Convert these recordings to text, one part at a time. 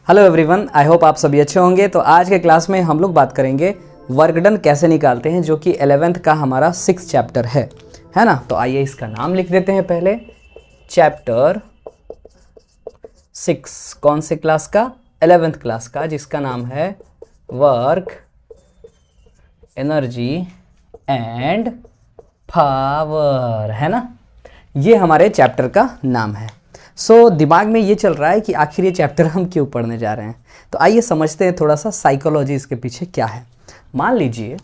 Hello everyone, I hope आप सभी अच्छे होंगे। तो आज के क्लास में हम लोग बात करेंगे वर्क डन कैसे निकालते हैं, जो कि 11th का हमारा 6th चैप्टर है ना। तो आइए इसका नाम लिख देते हैं पहले। चैप्टर 6 कौन से क्लास का? 11th क्लास का, जिसका नाम है वर्क, एनर्जी एंड पावर, है ना। ये हमारे चैप्टर का नाम है। दिमाग में ये चल रहा है कि आखिर ये चैप्टर हम क्यों पढ़ने जा रहे हैं। तो आइए समझते हैं थोड़ा सा साइकोलॉजी इसके पीछे क्या है। मान लीजिए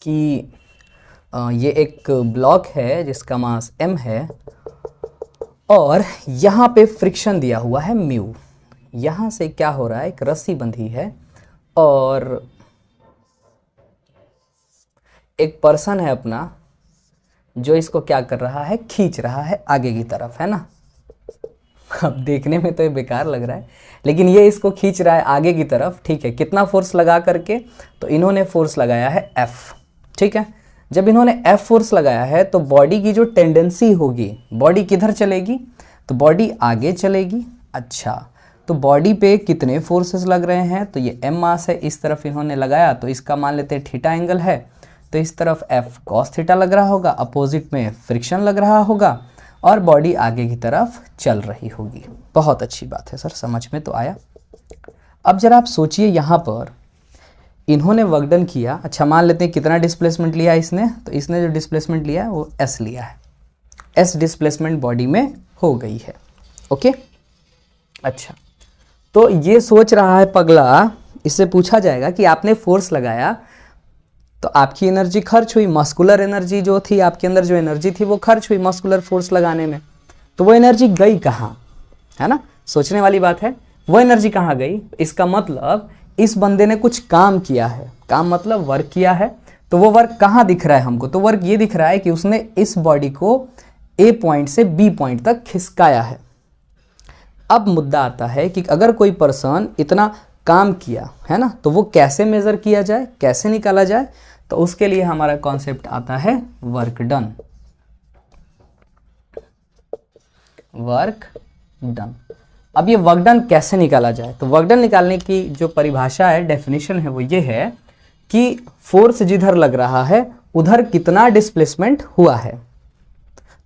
कि ये एक ब्लॉक है जिसका मास m है और यहाँ पे फ्रिक्शन दिया हुआ है म्यू। यहाँ से क्या हो रहा है, एक रस्सी बंधी है और एक पर्सन है अपना जो इसको क्या कर रहा है, खींच रहा है आगे की तरफ, है ना। अब देखने में तो ये बेकार लग रहा है, लेकिन ये इसको खींच रहा है आगे की तरफ, ठीक है। कितना फोर्स लगा करके? तो इन्होंने फोर्स लगाया है F, ठीक है। जब इन्होंने F फोर्स लगाया है तो बॉडी की जो टेंडेंसी होगी, बॉडी किधर चलेगी? तो बॉडी आगे चलेगी। अच्छा, तो बॉडी पे कितने फोर्सेस लग रहे हैं? तो ये m मास है, इस तरफ इन्होंने लगाया तो इसका मान लेते हैं थीटा एंगल है, तो इस तरफ F cos थीटा लग रहा होगा, अपोजिट में फ्रिक्शन लग रहा होगा और बॉडी आगे की तरफ चल रही होगी। बहुत अच्छी बात है सर, समझ में तो आया। अब जरा आप सोचिए, यहाँ पर इन्होंने वर्क डन किया। अच्छा, मान लेते हैं कितना डिस्प्लेसमेंट लिया इसने? तो इसने जो डिस्प्लेसमेंट लिया है वो S लिया है। S डिस्प्लेसमेंट बॉडी में हो गई है, ओके। अच्छा, तो ये सोच रहा है पगला, इससे पूछा जाएगा कि आपने फोर्स लगाया तो आपकी एनर्जी खर्च हुई, मस्कुलर एनर्जी जो थी आपके अंदर, जो एनर्जी थी वो खर्च हुई मस्कुलर फोर्स लगाने में। तो वो एनर्जी गई कहाँ, है ना। सोचने वाली बात है, वो एनर्जी कहाँ गई? इसका मतलब इस बंदे ने कुछ काम किया है। काम मतलब वर्क किया है। तो वो वर्क कहाँ दिख रहा है हमको? तो वर्क ये दिख रहा है कि उसने इस बॉडी को A पॉइंट से B पॉइंट तक खिसकाया है। अब मुद्दा आता है कि अगर कोई पर्सन इतना काम किया है ना, तो वो कैसे मेजर किया जाए, कैसे निकाला जाए? तो उसके लिए हमारा कॉन्सेप्ट आता है वर्क डन। Work done. अब ये वर्क डन कैसे निकाला जाए? तो वर्क डन निकालने की जो परिभाषा है, डेफिनेशन है, वो ये है कि फोर्स जिधर लग रहा है उधर कितना डिस्प्लेसमेंट हुआ है।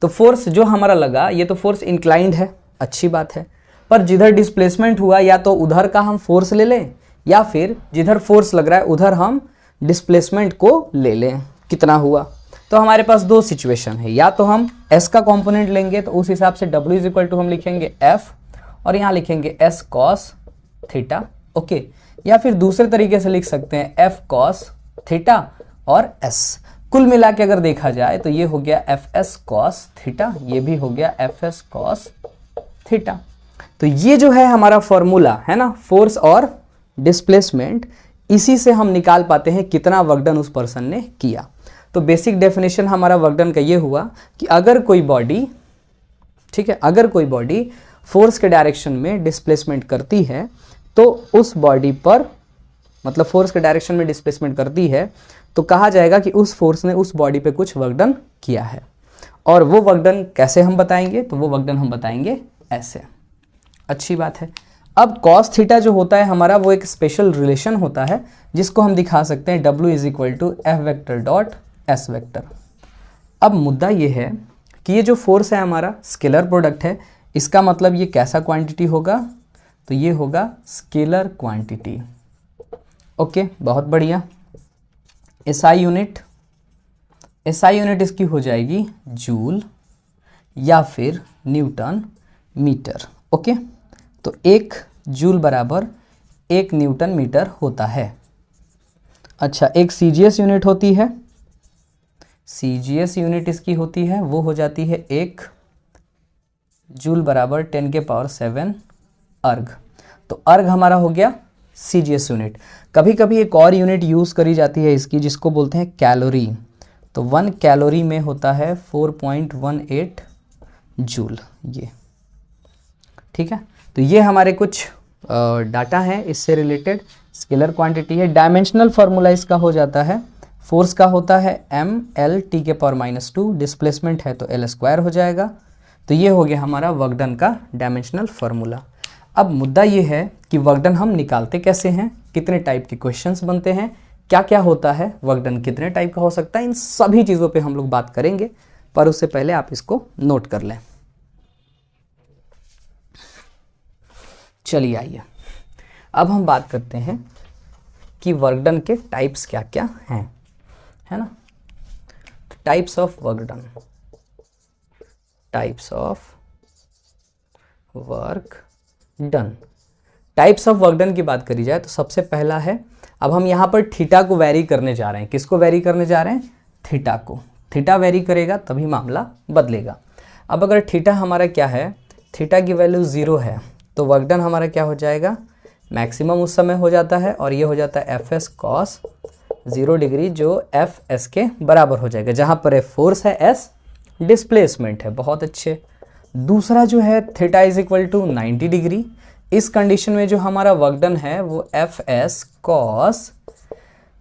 तो फोर्स जो हमारा लगा, ये तो फोर्स इंक्लाइंड है, अच्छी बात है। पर जिधर डिस्प्लेसमेंट हुआ, या तो उधर का हम फोर्स ले लें या फिर जिधर फोर्स लग रहा है उधर हम डिस्प्लेसमेंट को ले लें, कितना हुआ। तो हमारे पास दो सिचुएशन है, या तो हम S का कंपोनेंट लेंगे तो उस हिसाब से W इज इक्वल टू हम लिखेंगे F और यहाँ लिखेंगे S cos थीटा, ओके। या फिर दूसरे तरीके से लिख सकते हैं F cos थीटा और S। कुल मिला के अगर देखा जाए तो ये हो गया FS cos थीटा, ये भी हो गया FS cos थीटा। तो ये जो है हमारा फॉर्मूला है ना, फोर्स और डिस्प्लेसमेंट, इसी से हम निकाल पाते हैं कितना वर्क डन उस पर्सन ने किया। तो बेसिक डेफिनेशन हमारा वर्क डन का ये हुआ कि अगर कोई बॉडी, ठीक है, अगर कोई बॉडी फोर्स के डायरेक्शन में डिस्प्लेसमेंट करती है तो उस बॉडी पर, मतलब फोर्स के डायरेक्शन में डिस्प्लेसमेंट करती है तो कहा जाएगा कि उस फोर्स ने उस बॉडी पे कुछ वर्क डन किया है। और वो वर्क डन कैसे हम बताएंगे? तो वो वर्क डन हम बताएंगे ऐसे। अच्छी बात है। अब cos थीटा जो होता है हमारा, वो एक स्पेशल रिलेशन होता है जिसको हम दिखा सकते हैं W is equal to F vector dot S vector. अब मुद्दा ये है कि ये जो फोर्स है हमारा स्केलर प्रोडक्ट है, इसका मतलब ये कैसा क्वांटिटी होगा? तो ये होगा स्केलर क्वांटिटी, ओके। बहुत बढ़िया। SI यूनिट, SI यूनिट इसकी हो जाएगी जूल या फिर न्यूटन मीटर, ओके। तो 1 जूल बराबर 1 न्यूटन मीटर होता है। अच्छा, एक CGS यूनिट होती है, CGS यूनिट इसकी होती है, वो हो जाती है 1 जूल बराबर 10 के पावर 7 अर्ग। तो अर्ग हमारा हो गया CGS यूनिट। कभी कभी एक और यूनिट यूज़ करी जाती है इसकी, जिसको बोलते हैं कैलोरी। तो 1 कैलोरी में होता है 4.18 जूल, ये ठीक है। तो ये हमारे कुछ डाटा हैं इससे रिलेटेड। स्केलर क्वांटिटी है। डायमेंशनल फार्मूला इसका हो जाता है, फोर्स का होता है ml t के पावर -2, डिस्प्लेसमेंट है तो L² हो जाएगा। तो ये हो गया हमारा वर्क डन का डायमेंशनल फार्मूला। अब मुद्दा ये है कि वर्क डन हम निकालते कैसे हैं, कितने टाइप के क्वेश्चंस बनते हैं, क्या क्या होता है, वर्क डन कितने टाइप का हो सकता है, इन सभी चीज़ों पे हम लोग बात करेंगे। पर उससे पहले आप इसको नोट कर लें। चलिए आइए अब हम बात करते हैं कि वर्क डन के टाइप्स क्या क्या हैं, है ना। Types of work done, types of work done. Types of work done की बात करी जाए तो सबसे पहला है, अब हम यहाँ पर थीटा को वैरी करने जा रहे हैं। किसको वैरी करने जा रहे हैं? थीटा को। थीटा वैरी करेगा तभी मामला बदलेगा। अब अगर थीटा हमारा क्या है, थीटा की वैल्यू 0 है, तो वर्क डन हमारा क्या हो जाएगा, मैक्सिमम उस समय हो जाता है, और ये हो जाता है एफ एस कॉस 0 डिग्री, जो एफ एस के बराबर हो जाएगा, जहाँ पर एफ फोर्स है, एस डिस्प्लेसमेंट है। बहुत अच्छे। दूसरा जो है theta is equal to 90 degree. इस कंडीशन में जो हमारा वर्क डन है वो एफ एस कॉस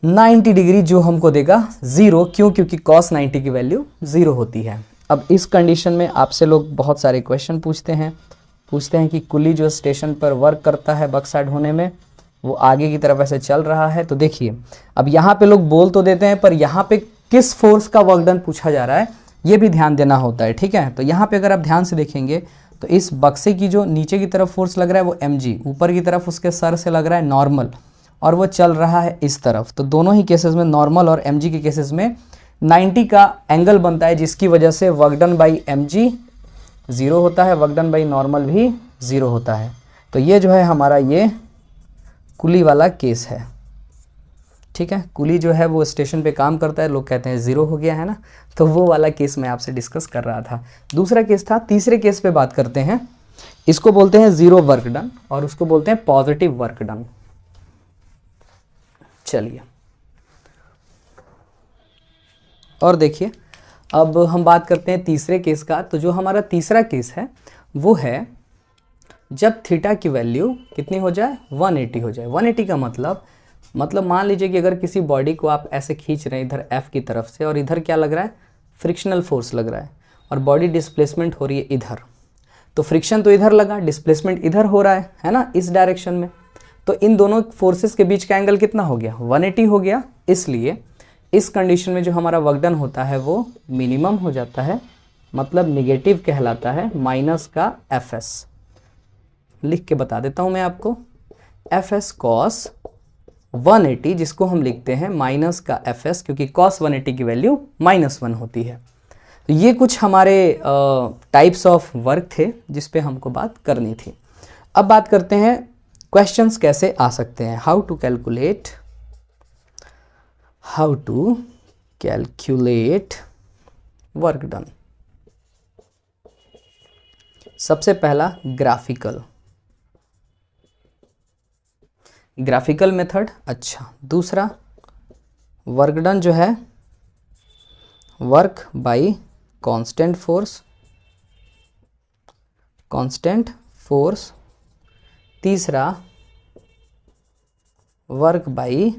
90 डिग्री जो हमको देगा 0। क्यों? क्योंकि कॉस 90 की वैल्यू 0 होती है। अब इस कंडीशन में आपसे लोग बहुत सारे क्वेश्चन पूछते हैं कि कुली जो स्टेशन पर वर्क करता है बक्साइड होने में, वो आगे की तरफ ऐसे चल रहा है। तो देखिए अब यहाँ पे लोग बोल तो देते हैं, पर यहाँ पे किस फोर्स का वर्क डन पूछा जा रहा है ये भी ध्यान देना होता है, ठीक है। तो यहाँ पे अगर आप ध्यान से देखेंगे तो इस बक्से की जो नीचे की तरफ फोर्स लग रहा है वो mg, ऊपर की तरफ उसके सर से लग रहा है नॉर्मल, और वो चल रहा है इस तरफ। तो दोनों ही केसेस में, नॉर्मल और mg के केसेस में 90 का एंगल बनता है, जिसकी वजह से वर्क डन बाई mg 0 होता है, वर्क डन बाई नॉर्मल भी 0 होता है। तो ये जो है हमारा ये कुली वाला केस है, ठीक है। कुली जो है वो स्टेशन पे काम करता है, लोग कहते हैं 0 हो गया है ना, तो वो वाला केस मैं आपसे डिस्कस कर रहा था। दूसरा केस था। तीसरे केस पे बात करते हैं, इसको बोलते हैं 0 वर्क डन, और उसको बोलते हैं पॉजिटिव वर्क डन। चलिए और देखिए अब हम बात करते हैं तीसरे केस का। तो जो हमारा तीसरा केस है वो है जब थीटा की वैल्यू कितनी हो जाए, 180 हो जाए। 180 का मतलब मान लीजिए कि अगर किसी बॉडी को आप ऐसे खींच रहे हैं इधर F की तरफ से, और इधर क्या लग रहा है, फ्रिक्शनल फोर्स लग रहा है, और बॉडी डिस्प्लेसमेंट हो रही है इधर। तो फ्रिक्शन तो इधर लगा, डिस्प्लेसमेंट इधर हो रहा है ना, इस डायरेक्शन में। तो इन दोनों फोर्सेस के बीच का एंगल कितना हो गया, 180 हो गया। इसलिए इस कंडीशन में जो हमारा वर्क डन होता है वो मिनिमम हो जाता है, मतलब निगेटिव कहलाता है, माइनस का एफ एस। लिख के बता देता हूँ मैं आपको, एफ एस कॉस 180, जिसको हम लिखते हैं माइनस का एफ एस, क्योंकि कॉस 180 की वैल्यू -1 होती है। तो ये कुछ हमारे टाइप्स ऑफ वर्क थे जिस पे हमको बात करनी थी। अब बात करते हैं क्वेश्चंस कैसे आ सकते हैं, how to calculate work done. सबसे पहला ग्राफिकल मेथड। अच्छा, दूसरा वर्क डन जो है वर्क बाय कांस्टेंट फोर्स। तीसरा वर्क बाय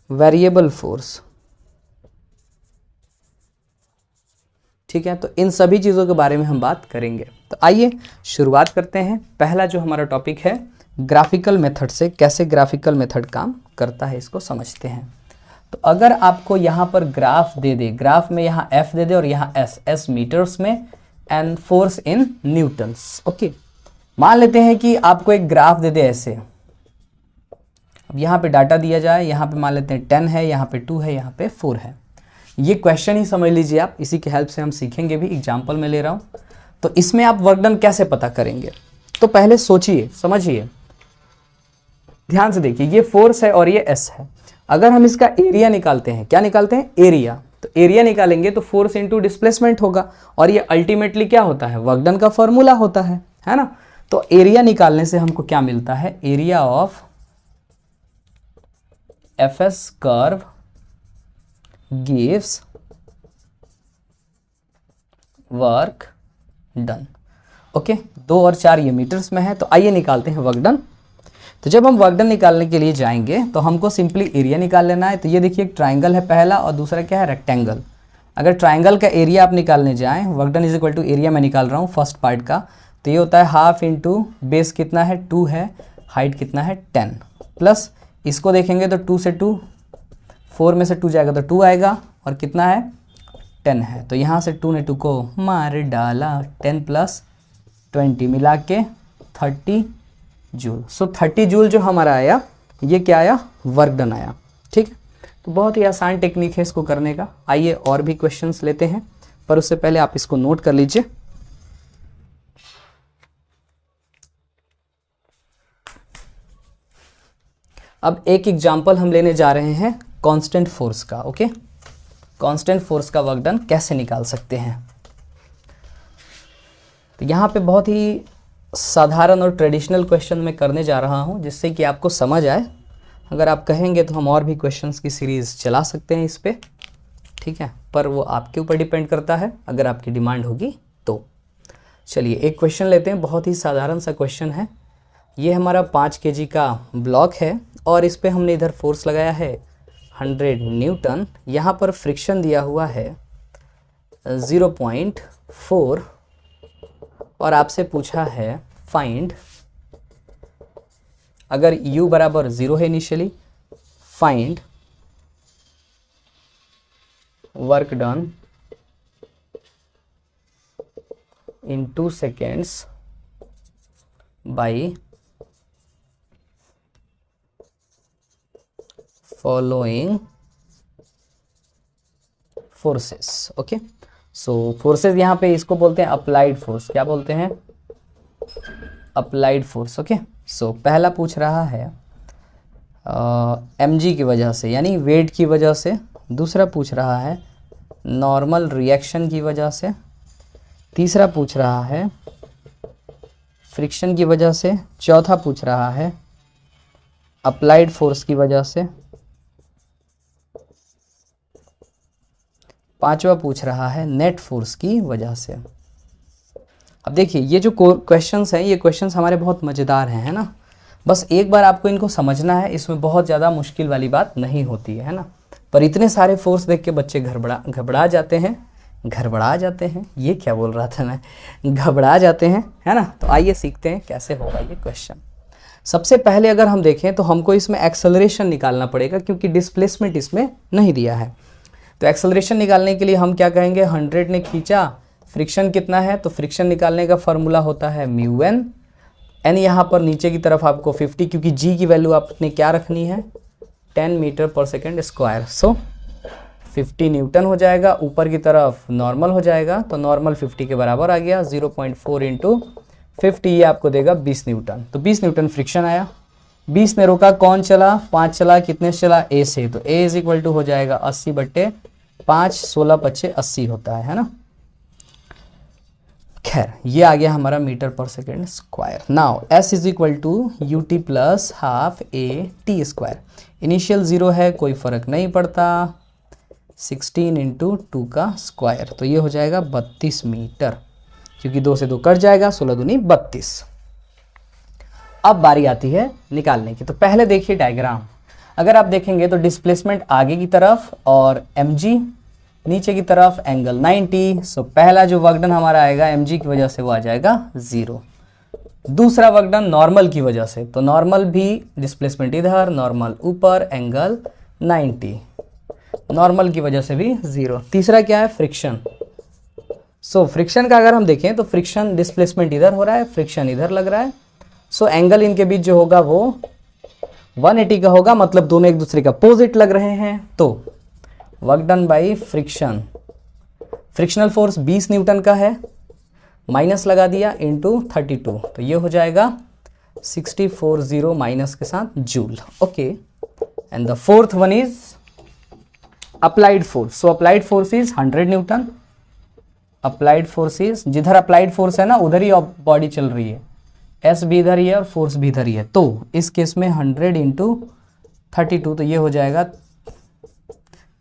वेरिएबल फोर्स, ठीक है। तो इन सभी चीज़ों के बारे में हम बात करेंगे। तो आइए शुरुआत करते हैं। पहला जो हमारा टॉपिक है ग्राफिकल मेथड से, कैसे ग्राफिकल मेथड काम करता है इसको समझते हैं। तो अगर आपको यहाँ पर ग्राफ दे दे, ग्राफ में यहाँ F दे दे और यहाँ S मीटर्स में, and force in Newton's, okay. मान लेते हैं कि आपको एक ग्राफ दे दे ऐसे। अब यहाँ पे डाटा दिया जाए, यहाँ पे मान लेते हैं 10 है, यहाँ पे 2 है, यहाँ पे 4 है। ये क्वेश्चन ही समझ लीजिए आप, इसी की हेल्प से हम सीखेंगे भी। एग्जाम्पल में ले रहा हूँ। तो इसमें आप वर्क डन कैसे पता करेंगे, तो पहले सोचिए, समझिए, ध्यान से देखिए। ये फोर्स है और ये S है। अगर हम इसका एरिया निकालते हैं, क्या निकालते हैं, एरिया, तो एरिया निकालेंगे तो फोर्स इनटू डिस्प्लेसमेंट होगा, और ये अल्टीमेटली क्या होता है, वर्क डन का फॉर्मूला होता है ना। तो एरिया निकालने से हमको क्या मिलता है, area of FS curve gives work done, okay. 2 और 4 ये मीटर्स में है। तो आइए निकालते हैं वर्क डन। तो जब हम वर्क डन निकालने के लिए जाएंगे तो हमको सिंपली एरिया निकाल लेना है। तो ये देखिए एक ट्राइंगल है पहला, और दूसरा क्या है, रेक्टेंगल। अगर ट्राइंगल का एरिया आप निकालने जाएं, work done is equal to area मैं निकाल रहा हूँ फर्स्ट पार्ट का, तो ये होता है हाफ इंटू बेस कितना है 2 है, हाइट कितना है 10, प्लस इसको देखेंगे तो 2 से 2, 4 में से 2 जाएगा तो 2 आएगा और कितना है 10 है, तो यहाँ से 2 ने 2 को मार डाला, 10 प्लस 20 मिला के 30 जूल। सो 30 जूल जो हमारा आया ये क्या आया, वर्क डन आया। ठीक है, तो बहुत ही आसान टेक्निक है इसको करने का। आइए और भी क्वेश्चंस लेते हैं, पर उससे पहले आप इसको नोट कर लीजिए। अब एक एग्जाम्पल हम लेने जा रहे हैं कांस्टेंट फोर्स का। ओके, कांस्टेंट फोर्स का वर्क डन कैसे निकाल सकते हैं। तो यहाँ पे बहुत ही साधारण और ट्रेडिशनल क्वेश्चन मैं करने जा रहा हूँ, जिससे कि आपको समझ आए। अगर आप कहेंगे तो हम और भी क्वेश्चंस की सीरीज़ चला सकते हैं इस पे, ठीक है, पर वो आपके ऊपर डिपेंड करता है, अगर आपकी डिमांड होगी तो। चलिए एक क्वेश्चन लेते हैं, बहुत ही साधारण सा क्वेश्चन है। ये हमारा 5 kg का ब्लॉक है और इस पे हमने इधर फोर्स लगाया है 100 न्यूटन। यहाँ पर फ्रिक्शन दिया हुआ है 0.4 और आपसे पूछा है फाइंड, अगर u बराबर 0 है initially, find work done in 2 seconds by following forces. Okay, so forces यहाँ पे इसको बोलते हैं अप्लाइड फोर्स। क्या बोलते हैं, अप्लाइड फोर्स। ओके, सो पहला पूछ रहा है mg की वजह से, यानी वेट की वजह से। दूसरा पूछ रहा है नॉर्मल रिएक्शन की वजह से। तीसरा पूछ रहा है फ्रिक्शन की वजह से। चौथा पूछ रहा है अप्लाइड फोर्स की वजह से। पांचवा पूछ रहा है नेट फोर्स की वजह से। अब देखिए ये जो क्वेश्चंस हैं, ये क्वेश्चंस हमारे बहुत मज़ेदार हैं, है ना। बस एक बार आपको इनको समझना है, इसमें बहुत ज़्यादा मुश्किल वाली बात नहीं होती है ना। पर इतने सारे फोर्स देख के बच्चे घबरा जाते हैं, ये क्या बोल रहा था मैं, घबरा जाते हैं, है ना। तो आइए सीखते हैं कैसे होगा ये क्वेश्चन। सबसे पहले अगर हम देखें तो हमको इसमें एक्सेलरेशन निकालना पड़ेगा, क्योंकि डिस्प्लेसमेंट इसमें नहीं दिया है। तो एक्सेलरेशन निकालने के लिए हम क्या कहेंगे, 100 ने खींचा, फ्रिक्शन कितना है, तो फ्रिक्शन निकालने का फॉर्मूला होता है म्यू एन। एन यहाँ पर नीचे की तरफ आपको 50, क्योंकि जी की वैल्यू आपने क्या रखनी है 10 मीटर पर सेकेंड स्क्वायर। सो 50 न्यूटन हो जाएगा, ऊपर की तरफ नॉर्मल हो जाएगा, तो नॉर्मल 50 के बराबर आ गया। 0.4 इंटू 50 ये आपको देगा 20 न्यूटन। तो 20 न्यूटन फ्रिक्शन आया। 20 में रोका कौन चला, 5 चला, कितने से चला, ए से, तो ए इज इक्वल टू हो जाएगा 80/5, 16 पच्चे 80 होता है ना। खैर ये आ गया हमारा metre per second square. Now s is equal to u t plus half a t square. Initial 0 है, कोई फर्क नहीं पड़ता, 16 इंटू 2 का स्क्वायर, तो ये हो जाएगा 32 मीटर, क्योंकि 2 से 2 कट जाएगा, 16 दूनी 32। अब बारी आती है निकालने की। तो पहले देखिए डायग्राम। अगर आप देखेंगे तो डिस्प्लेसमेंट आगे की तरफ और mg नीचे की तरफ, एंगल 90। सो पहला जो वर्क डन हमारा आएगा mg की वजह से वो आ जाएगा 0। दूसरा वर्क डन नॉर्मल की वजह से, तो नॉर्मल भी डिस्प्लेसमेंट इधर, नॉर्मल ऊपर, एंगल 90, नॉर्मल की वजह से भी 0। तीसरा क्या है, फ्रिक्शन। सो फ्रिक्शन का अगर हम देखें तो फ्रिक्शन डिस्प्लेसमेंट इधर हो रहा है, फ्रिक्शन इधर लग रहा है। सो एंगल इनके बीच जो होगा वो 180 का होगा, मतलब दोनों एक दूसरे का अपोजिट लग रहे हैं। तो work done by friction, frictional force 20 Newton का है, माइनस लगा दिया इंटू 32, तो ये हो जाएगा 640 माइनस के साथ joule. Okay, and the fourth one is applied force. So applied force is 100 Newton. Applied force is, जिधर अप्लाइड फोर्स है ना उधर ही बॉडी चल रही है, एस भी इधर ही है और फोर्स भी इधर ही है। तो इस केस में 100 इंटू 32, तो ये हो जाएगा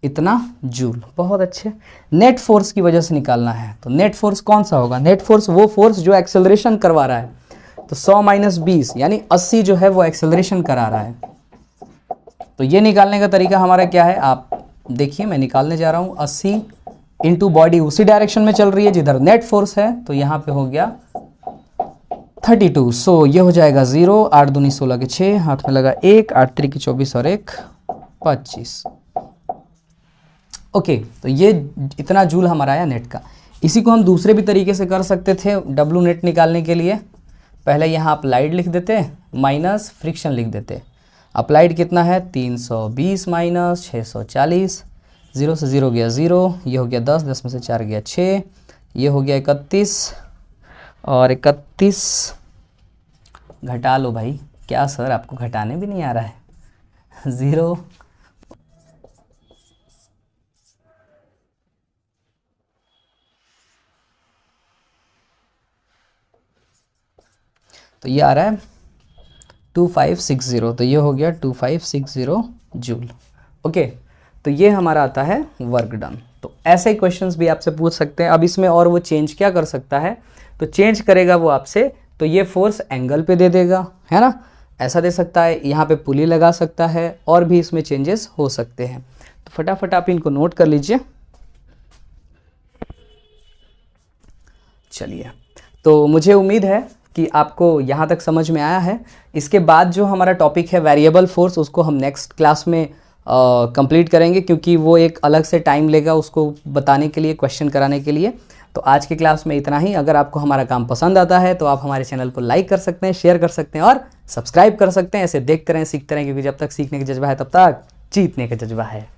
इतना जूल। बहुत अच्छे। नेट फोर्स की वजह से निकालना है, तो नेट फोर्स कौन सा होगा, नेट फोर्स वो फोर्स जो एक्सेलरेशन करवा रहा है। तो 100 माइनस 20 यानी 80 जो है वो एक्सेलरेशन करा रहा है। तो ये निकालने का तरीका हमारा क्या है, आप देखिए मैं निकालने जा रहा हूँ। 80 इंटू बॉडी उसी डायरेक्शन में चल रही है जिधर नेट फोर्स है, तो यहाँ पे हो गया 32। सो ये हो जाएगा 0, 8 दूनी 16 के 6, हाथ में लगा 1, 8 3 की 24 और 1 25। ओके, तो ये इतना जूल हमारा आया नेट का। इसी को हम दूसरे भी तरीके से कर सकते थे डब्लू नेट निकालने के लिए। पहले यहाँ अप्लाइड लिख देते माइनस फ्रिक्शन लिख देते। अप्लाइड कितना है 320 माइनस 640, 0 से 0 गया 0, ये हो गया 10, 10 में से 4 गया 6, ये हो गया 31 और 31 घटा लो भाई। क्या सर आपको घटाने भी नहीं आ रहा है? 0 तो ये आ रहा है 2560, तो ये हो गया 2560 जूल। ओके, तो ये हमारा आता है वर्क डन। तो ऐसे क्वेश्चंस भी आपसे पूछ सकते हैं। अब इसमें और वो चेंज क्या कर सकता है, तो चेंज करेगा वो आपसे, तो ये फोर्स एंगल पे दे देगा, है ना, ऐसा दे सकता है, यहाँ पे पुली लगा सकता है, और भी इसमें चेंजेस हो सकते हैं। तो फटाफट आप इनको नोट कर लीजिए। चलिए, तो मुझे उम्मीद है कि आपको यहाँ तक समझ में आया है। इसके बाद जो हमारा टॉपिक है वेरिएबल फोर्स, उसको हम नेक्स्ट क्लास में कंप्लीट करेंगे, क्योंकि वो एक अलग से टाइम लेगा उसको बताने के लिए, क्वेश्चन कराने के लिए। तो आज की क्लास में इतना ही। अगर आपको हमारा काम पसंद आता है तो आप हमारे चैनल को लाइक कर सकते हैं, शेयर कर सकते हैं और सब्सक्राइब कर सकते हैं। ऐसे देखते रहें, सीखते रहें, क्योंकि जब तक सीखने का जज्बा है तब तक जीतने का जज्बा है।